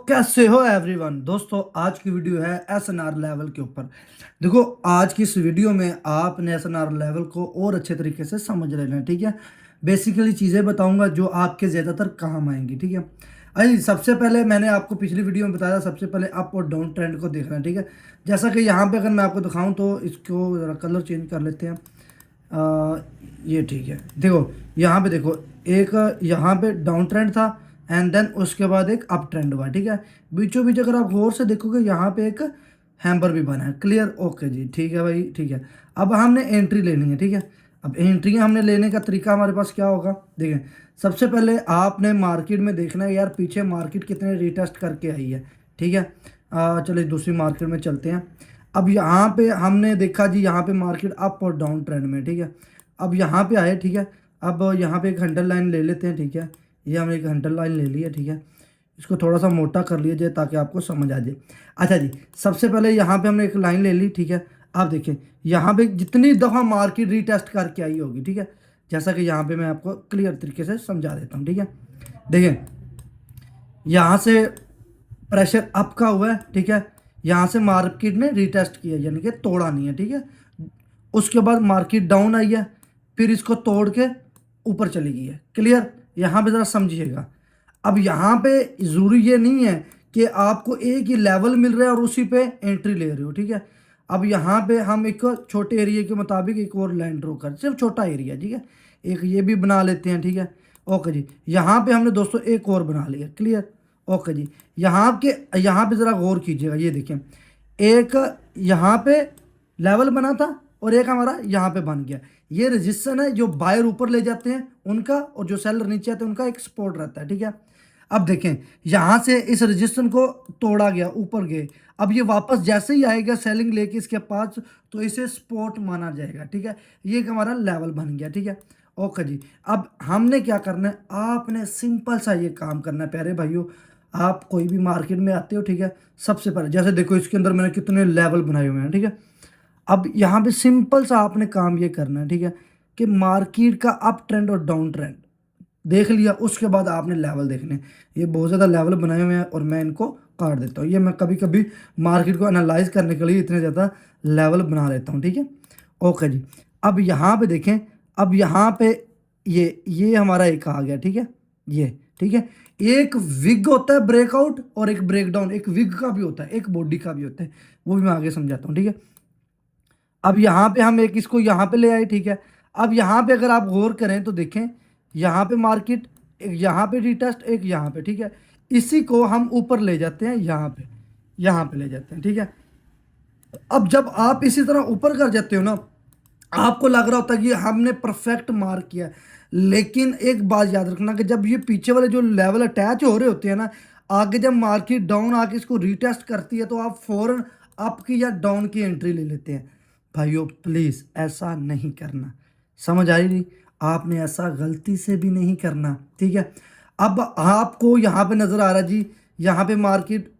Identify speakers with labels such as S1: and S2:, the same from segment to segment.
S1: कैसे हो एवरीवन। दोस्तों आज की वीडियो है एसएनआर लेवल के ऊपर। देखो आज की इस वीडियो में आपने एसएनआर लेवल को और अच्छे तरीके से समझ लेना है, ठीक है। बेसिकली चीज़ें बताऊंगा जो आपके ज़्यादातर काम आएंगी, ठीक है। अरे सबसे पहले मैंने आपको पिछली वीडियो में बताया, सबसे पहले अप और डाउन ट्रेंड को देखना है, ठीक है। जैसा कि यहाँ पे अगर मैं आपको दिखाऊँ तो इसको ज़रा कलर चेंज कर लेते हैं। आ, ये ठीक है। देखो यहाँ पे देखो, एक यहाँ पे डाउन ट्रेंड था एंड देन उसके बाद एक अप ट्रेंड हुआ, ठीक है। बीचों बीच अगर आप गौर से देखोगे यहाँ पे एक हैम्बर भी बना है। क्लियर? ओके जी, ठीक है भाई, ठीक है। अब हमने एंट्री लेनी है, ठीक है। अब एंट्री हमने लेने का तरीका हमारे पास क्या होगा, देखें। सबसे पहले आपने मार्केट में देखना है यार पीछे मार्केट कितने रिटेस्ट करके आई है, ठीक है। चलिए दूसरी मार्केट में चलते हैं। अब यहाँ पे हमने देखा जी, यहाँ पे मार्केट अप और डाउन ट्रेंड में, ठीक है। अब यहाँ पे आए, ठीक है। अब यहाँ पे एक हंटर लाइन ले लेते हैं, ठीक है। ये हमने एक हंटर लाइन ले ली है, ठीक है। इसको थोड़ा सा मोटा कर लिया जाए ताकि आपको समझ आ जाए। अच्छा जी, सबसे पहले यहाँ पे हमने एक लाइन ले ली, ठीक है। आप देखें यहाँ पे जितनी दफ़ा मार्केट रीटेस्ट करके आई होगी, ठीक है। जैसा कि यहाँ पे मैं आपको क्लियर तरीके से समझा देता हूँ, ठीक है। देखें यहाँ से प्रेशर अप का हुआ है, ठीक है। यहाँ से मार्केट ने रीटेस्ट किया यानी कि तोड़ा नहीं है, ठीक है। उसके बाद मार्केट डाउन आई है, फिर इसको तोड़ के ऊपर चली गई है। क्लियर? यहाँ पे ज़रा समझिएगा। अब यहाँ पे ज़रूरी ये नहीं है कि आपको एक ही लेवल मिल रहा है और उसी पे एंट्री ले रहे हो, ठीक है। अब यहाँ पे हम एक छोटे एरिया के मुताबिक एक और लाइन ड्रॉ कर, सिर्फ छोटा एरिया, ठीक है। एक ये भी बना लेते हैं, ठीक है। ओके जी, यहाँ पे हमने दोस्तों एक और बना लिया। क्लियर? ओके जी, यहाँ पे ज़रा गौर कीजिएगा। ये देखें, एक यहाँ पे लेवल बना था और एक हमारा यहाँ पे बन गया। ये रजिस्टर है जो बायर ऊपर ले जाते हैं उनका, और जो सेलर नीचे आते हैं उनका एक सपोर्ट रहता है, ठीक है। अब देखें यहाँ से इस रजिस्टर को तोड़ा गया, ऊपर गए। अब ये वापस जैसे ही आएगा सेलिंग लेके इसके पास, तो इसे सपोर्ट माना जाएगा, ठीक है। ये एक हमारा लेवल बन गया, ठीक है। ओके जी, अब हमने क्या करना है, आपने सिंपल सा ये काम करना है प्यारे भाइयों। आप कोई भी मार्केट में आते हो, ठीक है। सबसे पहले जैसे देखो इसके अंदर मैंने कितने लेवल बनाए हुए हैं, ठीक है। अब यहाँ पे सिंपल सा आपने काम ये करना है, ठीक है, कि मार्केट का अप ट्रेंड और डाउन ट्रेंड देख लिया, उसके बाद आपने लेवल देखने हैं। ये बहुत ज़्यादा लेवल बनाए हुए हैं और मैं इनको काट देता हूँ। ये मैं कभी कभी मार्केट को एनालाइज करने के लिए इतने ज़्यादा लेवल बना लेता हूँ, ठीक है। ओके जी, अब यहाँ पे देखें, अब यहाँ पे ये हमारा एक आ गया, ठीक है। ये ठीक है, एक विग होता है ब्रेकआउट और एक ब्रेकडाउन, एक विग का भी होता है, एक बॉडी का भी होता है, वो भी मैं आगे समझाता हूँ, ठीक है। अब यहाँ पे हम एक इसको यहाँ पे ले आए, ठीक है। अब यहाँ पे अगर आप गौर करें तो देखें यहाँ पे मार्केट, एक यहाँ पे रिटेस्ट, एक यहाँ पे, ठीक है। इसी को हम ऊपर ले जाते हैं, यहाँ पे ले जाते हैं, ठीक है। अब जब आप इसी तरह ऊपर कर जाते हो ना, आपको लग रहा होता है कि हमने परफेक्ट मार्क किया, लेकिन एक बात याद रखना कि जब ये पीछे वाले जो लेवल अटैच हो रहे होते हैं ना, आगे जब मार्केट डाउन आके इसको रीटेस्ट करती है तो आप फौरन अप की या डाउन की एंट्री ले लेते हैं। भाइयों प्लीज़ ऐसा नहीं करना, समझ आई नहीं? आपने ऐसा गलती से भी नहीं करना, ठीक है। अब आपको यहाँ पे नज़र आ रहा है जी, यहाँ पे मार्केट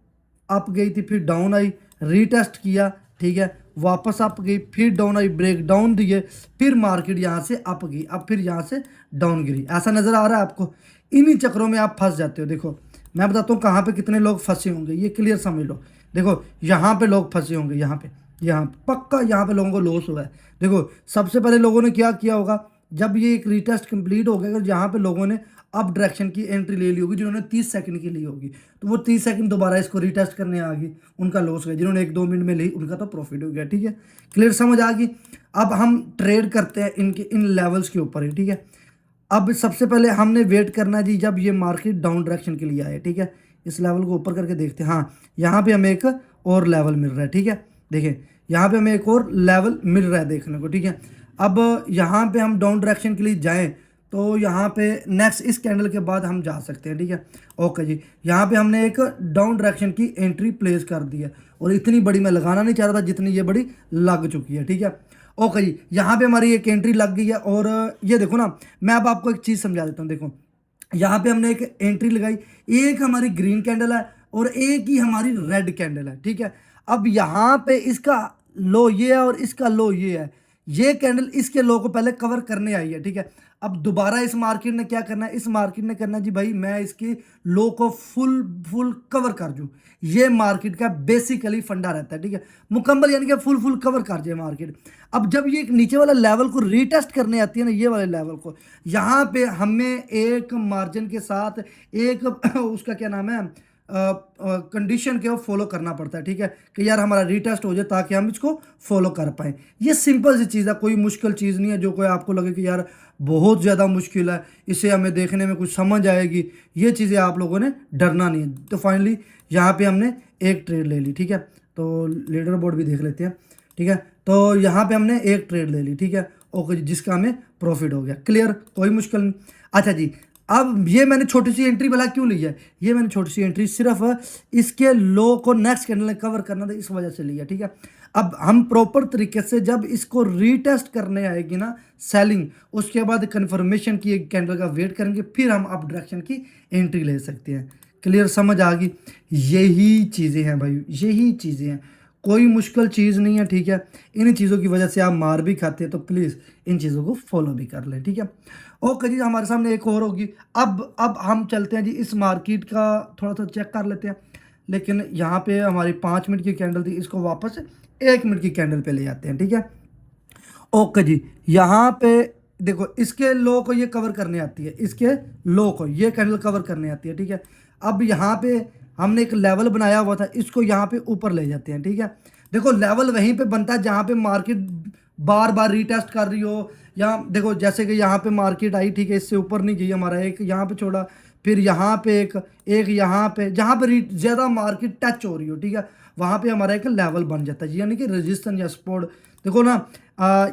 S1: अप गई थी, फिर डाउन आई, रीटेस्ट किया, ठीक है। वापस अप गई, फिर डाउन आई, ब्रेक डाउन दिए, फिर मार्केट यहाँ से अप गई, अब फिर यहाँ से डाउन गिरी। ऐसा नज़र आ रहा है आपको? इन्हीं चक्रों में आप फंस जाते हो। देखो मैं बताता हूँ कहाँ पे कितने लोग फंसे होंगे, ये क्लियर समझ लो। देखो यहाँ पे लोग फंसे होंगे, यहाँ पक्का यहाँ पे लोगों को लॉस हुआ है। देखो सबसे पहले लोगों ने क्या किया होगा, जब ये एक रीटेस्ट कंप्लीट हो गया, यहाँ पे लोगों ने अप डायरेक्शन की एंट्री ले ली होगी, जिन्होंने 30 सेकंड की ली होगी, तो वो 30 सेकंड दोबारा इसको रीटेस्ट करने आ गई, उनका लॉस गया। जिन्होंने 1-2 मिनट में ली उनका तो प्रॉफिट हो गया, ठीक है। क्लियर समझ आ गई? अब हम ट्रेड करते हैं इनके इन लेवल्स के ऊपर ही, ठीक है। अब सबसे पहले हमने वेट करना है जी जब ये मार्केट डाउन डायरेक्शन के लिए आए, ठीक है। इस लेवल को ऊपर करके देखते हैं, हाँ यहाँ पे हमें एक और लेवल मिल रहा है, ठीक है। देखें यहाँ पे हमें एक और लेवल मिल रहा है देखने को, ठीक है। अब यहाँ पे हम डाउन डायरेक्शन के लिए जाएं तो यहाँ पे नेक्स्ट इस कैंडल के बाद हम जा सकते हैं, ठीक है। ओके जी, यहाँ पे हमने एक डाउन डायरेक्शन की एंट्री प्लेस कर दी है, और इतनी बड़ी मैं लगाना नहीं चाह रहा था जितनी ये बड़ी लग चुकी है, ठीक है। ओके जी, यहाँ पे हमारी एक एंट्री लग गई है, और ये देखो ना, मैं अब आपको एक चीज़ समझा देता हूँ। देखो यहाँ पे हमने एक एंट्री लगाई, एक हमारी ग्रीन कैंडल है और एक ही हमारी रेड कैंडल है, ठीक है। अब यहाँ पे इसका लो ये है और इसका लो ये है, ये कैंडल इसके लो को पहले कवर करने आई है, ठीक है। अब दोबारा इस मार्केट ने क्या करना है, इस मार्केट ने करना है जी भाई मैं इसकी लो को फुल फुल कवर कर दूं। ये मार्केट का बेसिकली फंडा रहता है, ठीक है, मुकम्मल यानी कि फुल फुल कवर कर जाए मार्केट। अब जब ये एक नीचे वाला लेवल को रीटेस्ट करने आती है ना, ये वाले लेवल को, यहाँ पे हमें एक मार्जिन के साथ एक उसका क्या नाम है, कंडीशन के वो फॉलो करना पड़ता है, ठीक है, कि यार हमारा रीटेस्ट हो जाए ताकि हम इसको फॉलो कर पाएँ। ये सिंपल सी चीज़ है, कोई मुश्किल चीज़ नहीं है जो कोई आपको लगे कि यार बहुत ज़्यादा मुश्किल है, इसे हमें देखने में कुछ समझ आएगी, ये चीज़ें आप लोगों ने डरना नहीं है। तो फाइनली यहाँ पे हमने एक ट्रेड ले ली, ठीक है, तो लीडर बोर्ड भी देख लेते हैं, ठीक है, तो यहाँ पे हमने एक ट्रेड ले ली, ठीक है, ओके, जिसका हमें प्रॉफिट हो गया, क्लियर, कोई मुश्किल नहीं। अच्छा जी, अब ये मैंने छोटी सी एंट्री भला क्यों ली है, ये मैंने छोटी सी एंट्री सिर्फ इसके लो को नेक्स्ट कैंडल में कवर करना था, इस वजह से लिया, ठीक है। अब हम प्रॉपर तरीके से जब इसको रीटेस्ट करने आएगी ना सेलिंग, उसके बाद कंफर्मेशन की एक कैंडल का वेट करेंगे, फिर हम अप डायरेक्शन की एंट्री ले सकते हैं। क्लियर, समझ आ गई, यही चीज़ें हैं भाई, यही चीज़ें हैं, कोई मुश्किल चीज़ नहीं है, ठीक है। इन चीज़ों की वजह से आप मार भी खाते हैं, तो प्लीज़ इन चीज़ों को फॉलो भी कर लें, ठीक है। ओके जी, हमारे सामने एक और होगी। अब हम चलते हैं जी, इस मार्केट का थोड़ा सा चेक कर लेते हैं, लेकिन यहाँ पे हमारी 5 मिनट की कैंडल थी, इसको वापस 1 मिनट की कैंडल पे ले जाते हैं, ठीक है। ओके जी, यहाँ पे देखो इसके लो को ये कवर करने आती है, इसके लो को ये कैंडल कवर करने आती है, ठीक है। अब यहाँ पे हमने एक लेवल बनाया हुआ था, इसको यहाँ पे ऊपर ले जाते हैं, ठीक है। देखो लेवल वहीं पे बनता है जहाँ पे मार्केट बार बार रीटेस्ट कर रही हो, या देखो जैसे कि यहाँ पे मार्केट आई, ठीक है, इससे ऊपर नहीं गई, हमारा एक यहाँ पे छोड़ा, फिर यहाँ पे एक यहाँ पे, जहाँ पे ज़्यादा मार्केट टच हो रही हो, ठीक है, वहाँ पे हमारा एक लेवल बन जाता है, यानी कि रेजिस्टेंस या सपोर्ट। देखो ना,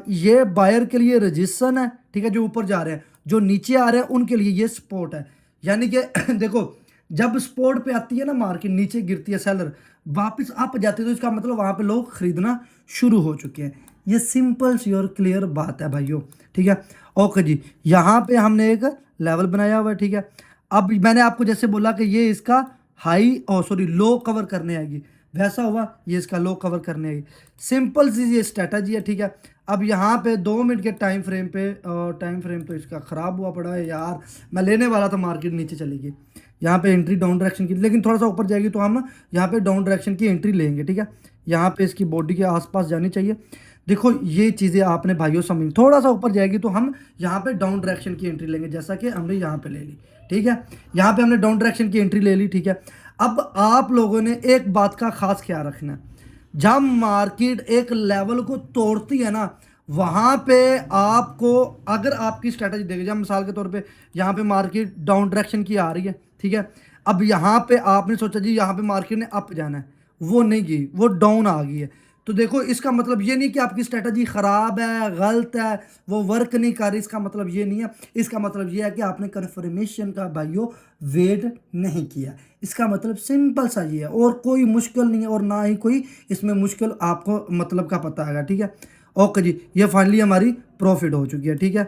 S1: ये बायर के लिए रेजिस्टेंस है, ठीक है, जो ऊपर जा रहे हैं, जो नीचे आ रहे हैं उनके लिए ये सपोर्ट है, यानी कि देखो जब सपोर्ट पे आती है ना मार्केट, नीचे गिरती है सेलर, वापस अप जाती है, तो इसका मतलब वहाँ पे लोग खरीदना शुरू हो चुके हैं। ये सिंपल सी और क्लियर बात है भाइयों, ठीक है। ओके जी, यहाँ पे हमने एक लेवल बनाया हुआ है, ठीक है। अब मैंने आपको जैसे बोला कि ये इसका हाई सॉरी लो कवर करने आएगी, वैसा हुआ ये इसका लो कवर करने आएगी, सिंपल सी ये स्ट्रैटेजी है, ठीक है। अब यहाँ पे 2 मिनट के टाइम फ्रेम पे, टाइम फ्रेम तो इसका ख़राब हुआ पड़ा है यार, मैं लेने वाला था, मार्केट नीचे चली गई, यहाँ पे एंट्री डाउन डायरेक्शन की, लेकिन थोड़ा सा ऊपर जाएगी तो हम यहाँ पे डाउन डायरेक्शन की एंट्री लेंगे, ठीक है। यहाँ पे इसकी बॉडी के आसपास जानी चाहिए। देखो ये चीज़ें आपने भाइयों समझ, थोड़ा सा ऊपर जाएगी तो हम यहाँ पे डाउन डायरेक्शन की एंट्री लेंगे, जैसा कि हमने यहाँ पे ले ली, ठीक है। यहाँ पे हमने डाउन डायरेक्शन की एंट्री ले ली, ठीक है। अब आप लोगों ने एक बात का खास ख्याल रखना है, जब मार्केट एक लेवल को तोड़ती है ना, वहाँ पे आपको, अगर आपकी स्ट्रैटेजी देखिए, जब मिसाल के तौर पे यहाँ पे मार्केट डाउन डायरेक्शन की आ रही है, ठीक है, अब यहाँ पे आपने सोचा जी यहाँ पे मार्केट ने अप जाना है, वो नहीं गई, वो डाउन आ गई है, तो देखो इसका मतलब ये नहीं कि आपकी स्ट्रैटेजी ख़राब है, गलत है, वो वर्क नहीं कर रही, इसका मतलब ये नहीं है, इसका मतलब ये है कि आपने कन्फर्मेशन का भाइयों वेट नहीं किया, इसका मतलब सिंपल सा ये है, और कोई मुश्किल नहीं है, और ना ही कोई इसमें मुश्किल आपको मतलब का पता आएगा, ठीक है। ओके जी, ये फाइनली हमारी प्रॉफिट हो चुकी है, ठीक है।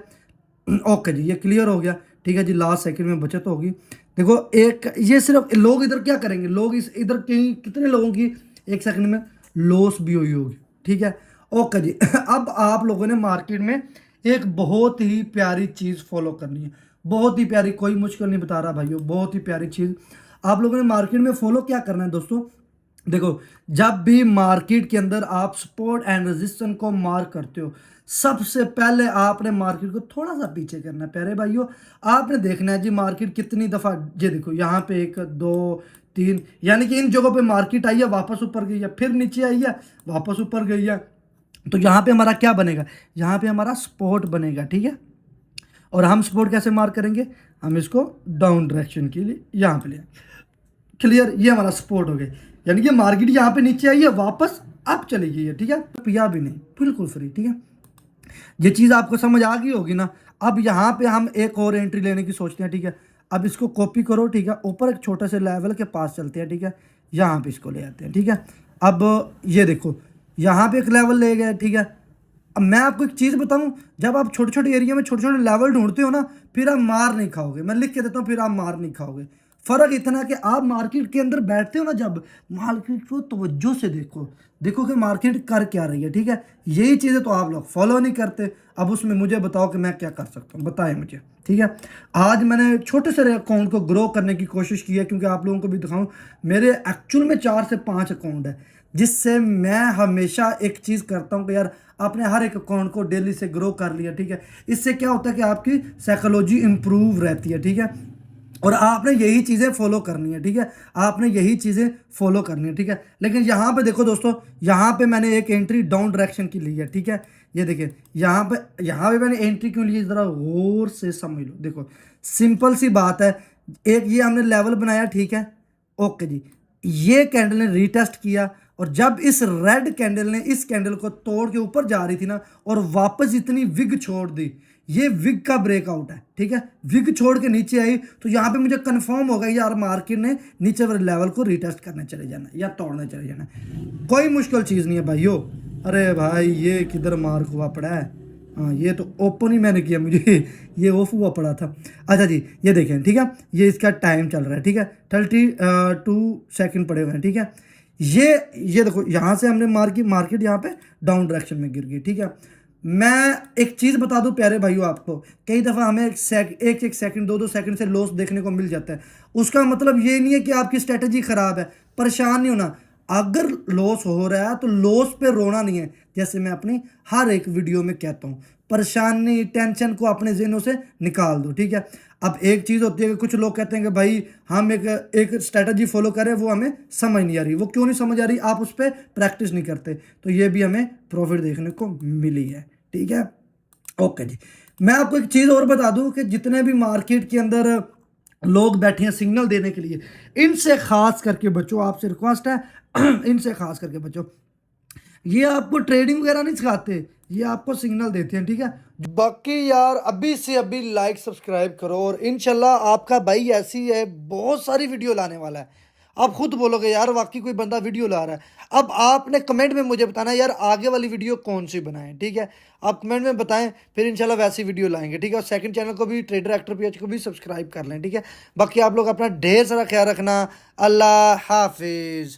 S1: ओके जी, ये क्लियर हो गया, ठीक है जी, लास्ट सेकंड में बचत होगी। देखो एक ये सिर्फ लोग इधर क्या करेंगे, लोग इस इधर कितने लोगों की एक सेकंड में लॉस भी हुई होगी, ठीक है। ओके जी, अब आप लोगों ने मार्केट में एक बहुत ही प्यारी चीज़ फॉलो करनी है, बहुत ही प्यारी, कोई मुश्किल नहीं बता रहा भाइयों, बहुत ही प्यारी चीज़ आप लोगों ने मार्केट में फॉलो क्या करना है दोस्तों। देखो जब भी मार्केट के अंदर आप सपोर्ट एंड रेजिस्टेंस को मार्क करते हो, सबसे पहले आपने मार्केट को थोड़ा सा पीछे करना है, प्यारे भाइयों, आपने देखना है जी मार्केट कितनी दफ़ा, ये देखो यहाँ पे 1 2 3, यानी कि इन जगहों पे मार्केट आई है, वापस ऊपर गई है, फिर नीचे आई है, वापस ऊपर गई है, तो यहाँ पे हमारा क्या बनेगा, यहाँ पे हमारा सपोर्ट बनेगा, ठीक है। और हम सपोर्ट कैसे मार्क करेंगे, हम इसको डाउन डायरेक्शन के लिए यहाँ पे ले, क्लियर, ये हमारा सपोर्ट हो गया, यानी कि मार्केट यहाँ पे नीचे आई है, वापस अप चली गई है, ठीक है, पिया भी नहीं, बिल्कुल फ्री, ठीक है। ये चीज़ आपको समझ आ गई होगी ना। अब यहाँ पे हम एक और एंट्री लेने की सोचते हैं, ठीक है। अब इसको कॉपी करो, ठीक है, ऊपर एक छोटे से लेवल के पास चलते हैं, ठीक है, यहाँ पे इसको ले आते हैं, ठीक है। अब ये देखो यहाँ पे एक लेवल ले गए, ठीक है। अब मैं आपको एक चीज़ बताऊं, जब आप छोटे छोटे एरिया में छोटे छोटे लेवल ढूंढते हो ना, फिर आप मार नहीं खाओगे, मैं लिख के देता हूँ, फिर आप मार नहीं खाओगे। फ़र्क इतना कि आप मार्केट के अंदर बैठते हो ना, जब मार्केट को तवज्जो से देखो, देखो कि मार्केट कर क्या रही है, ठीक है। यही चीज़ें तो आप लोग फॉलो नहीं करते। अब उसमें मुझे बताओ कि मैं क्या कर सकता हूँ, बताएं मुझे, ठीक है। आज मैंने छोटे से अकाउंट को ग्रो करने की कोशिश की है, क्योंकि आप लोगों को भी दिखाऊं, मेरे एक्चुअल में 4 से 5 अकाउंट है, जिससे मैं हमेशा एक चीज़ करता हूँ कि यार आपने हर एक अकाउंट को डेली से ग्रो कर लिया, ठीक है। इससे क्या होता है कि आपकी साइकोलॉजी इंप्रूव रहती है, ठीक है। और आपने यही चीज़ें फॉलो करनी है, ठीक है। आपने यही चीज़ें फॉलो करनी है, ठीक है। लेकिन यहाँ पे देखो दोस्तों, यहाँ पे मैंने एक एंट्री डाउन डायरेक्शन की ली है, ठीक है। ये देखिए, यहाँ पे मैंने एंट्री क्यों ली है, ज़रा गौर से समझ लो। देखो, सिंपल सी बात है, एक ये हमने लेवल बनाया, ठीक है, ओके जी। ये कैंडल ने रीटेस्ट किया, और जब इस रेड कैंडल ने इस कैंडल को तोड़ के ऊपर जा रही थी ना, और वापस इतनी विग छोड़ दी, ये विग का ब्रेकआउट है, ठीक है। विग छोड़ के नीचे आई, तो यहाँ पे मुझे कंफर्म हो गया यार मार्केट ने नीचे वाले लेवल को रीटेस्ट करने चले जाना या तोड़ने चले जाना। कोई मुश्किल चीज़ नहीं है भाइयों। अरे भाई ये किधर मार्क हुआ पड़ा है, हाँ ये तो ओपन ही मैंने किया, मुझे ये ऑफ हुआ पड़ा था। अच्छा जी, ये देखें, ठीक है, ये इसका टाइम चल रहा है, ठीक है, 32 सेकंड पड़े हुए हैं, ठीक है। ये देखो, यहाँ से हमने मार्केट यहाँ पे डाउन डायरेक्शन में गिर गई, ठीक है। मैं एक चीज़ बता दूं प्यारे भाइयों आपको, कई दफ़ा हमें एक सेकंड 2 सेकंड से लॉस देखने को मिल जाता है। उसका मतलब ये नहीं है कि आपकी स्ट्रेटजी ख़राब है, परेशान नहीं होना। अगर लॉस हो रहा है तो लॉस पे रोना नहीं है, जैसे मैं अपनी हर एक वीडियो में कहता हूँ, परेशानी टेंशन को अपने ज़हनों से निकाल दो, ठीक है। अब एक चीज़ होती है कि कुछ लोग कहते हैं कि भाई हम एक स्ट्रेटजी फॉलो करें, वो हमें समझ नहीं आ रही। वो क्यों नहीं समझ आ रही, आप उस पर प्रैक्टिस नहीं करते, तो ये भी हमें प्रॉफिट देखने को मिली है, ठीक है। ओके जी, मैं आपको एक चीज़ और बता दूं कि जितने भी मार्केट के अंदर लोग बैठे हैं सिग्नल देने के लिए, इनसे खास करके बच्चों, आपसे रिक्वेस्ट है इनसे खास करके बच्चों, ये आपको ट्रेडिंग वगैरह नहीं सिखाते, ये आपको सिग्नल देते हैं, ठीक है। बाकी यार अभी से अभी लाइक सब्सक्राइब करो, और इंशाल्लाह आपका भाई ऐसी है बहुत सारी वीडियो लाने वाला है। आप खुद बोलोगे यार वाकई कोई बंदा वीडियो ला रहा है। अब आपने कमेंट में मुझे बताना यार आगे वाली वीडियो कौन सी बनाएं, ठीक है। आप कमेंट में बताएं, फिर इंशाल्लाह वैसी वीडियो लाएंगे, ठीक है। और सेकंड चैनल को भी, ट्रेडर एक्टर पेज को भी सब्सक्राइब कर लें, ठीक है। बाकी आप लोग अपना ढेर सारा ख्याल रखना। अल्लाह हाफिज़।